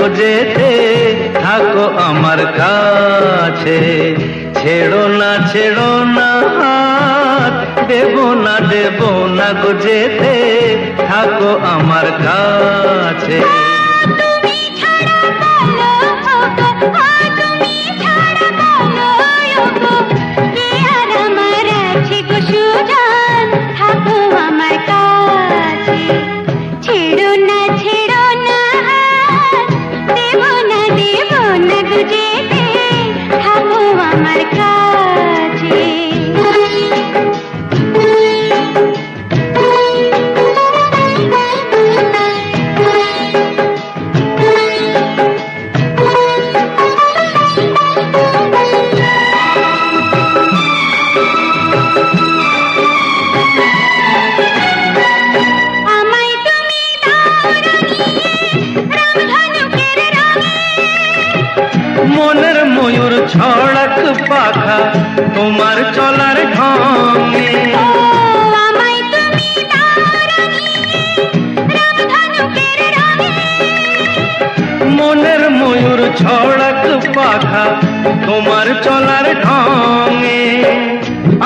গো যেতে, থাকো আমার কাছে। ছেড়ো না হাত, দেবো না গো যেতে, থাকো আমার কাছে। মনের ময়ূর ছড়াক পাখা তোমার চলার ঢঙে। মনের ময়ূর ছড়াক পাখা তোমার চলার ঢঙে।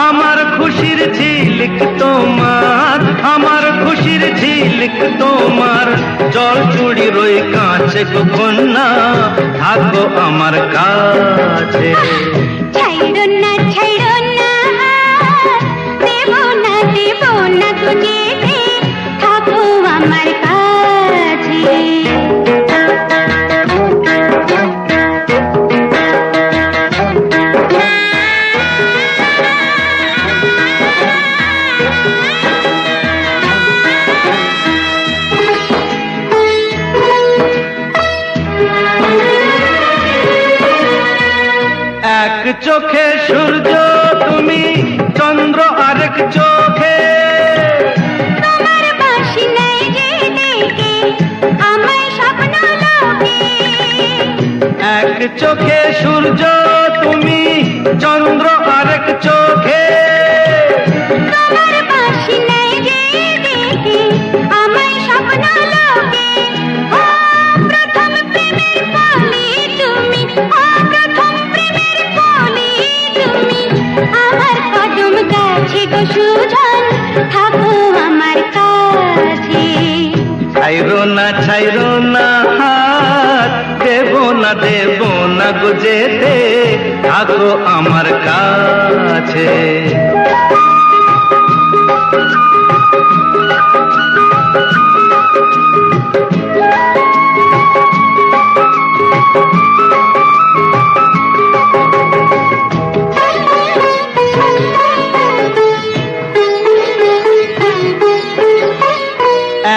আমার খুশির ঝিলিক তোমার, আমার খুশির ঝিলিক তোমার, জল চুড়ি রই কাছে গো কন্যা, থাকো আমার কাছে। ছাইড়ো না দেবো না গো যেতে, থাকো আমার কাছে। এক চোখে সূর্য তুমি, চন্দ্র আরেক চোখে। তোমার বাঁশি নাই যে ডেকে আমায় স্বপ্ন লোকে। এক চোখে সূর্য তুমি, চন্দ্র আরেক চোখে। তোমার বাঁশি নাই যে ডেকে আমায় স্বপ্ন লোকে। ও প্রথম প্রেমের কলি তুমি, ও প্রথম প্রেমের কলি তুমি, আমার কদম গাছে গো সুজন, থাকো আমার কাছে। ছাইরো না হাত, দেবো না গো যেতে, থাকো আমার কাছে।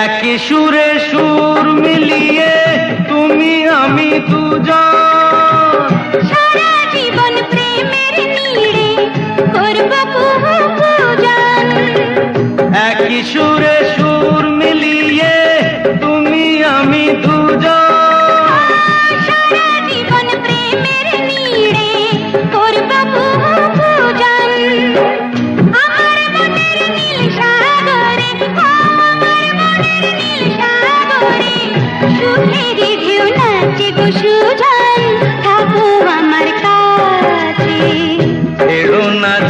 একই সুরে সুর মিলিয়ে তুমি আমি দুজন, সারা জীবন প্রেমের নীড়ে করব পূজন। একই সুরে সুর মিলিয়ে তুমি আমি দুজন, সারা জীবন প্রেমের নীড়ে করব পূজন। আমার মনের নীল সাগরে, আমার মনের নীল সাগরে, সুখের ঢেউ নাচে গো সুজন, থাকো আমার কাছে।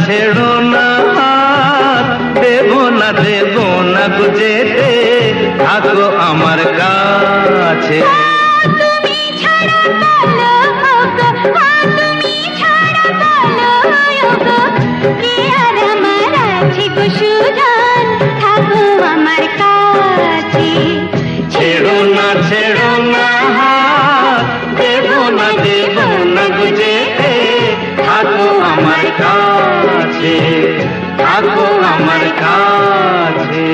ছেড়ো না হাত, দেবো না গো যেতে, থাকো আমার কাছে। তুমি ছাড়া বলো গো, তুমি ছাড়া বলো গো, কে আর আমার আছে গো সুজন, থাকো আমার কাছে। ছেড়ো না হাত, দেবো না গো যেতে, থাকো আমার কাছে, থাকো আমার কাছে।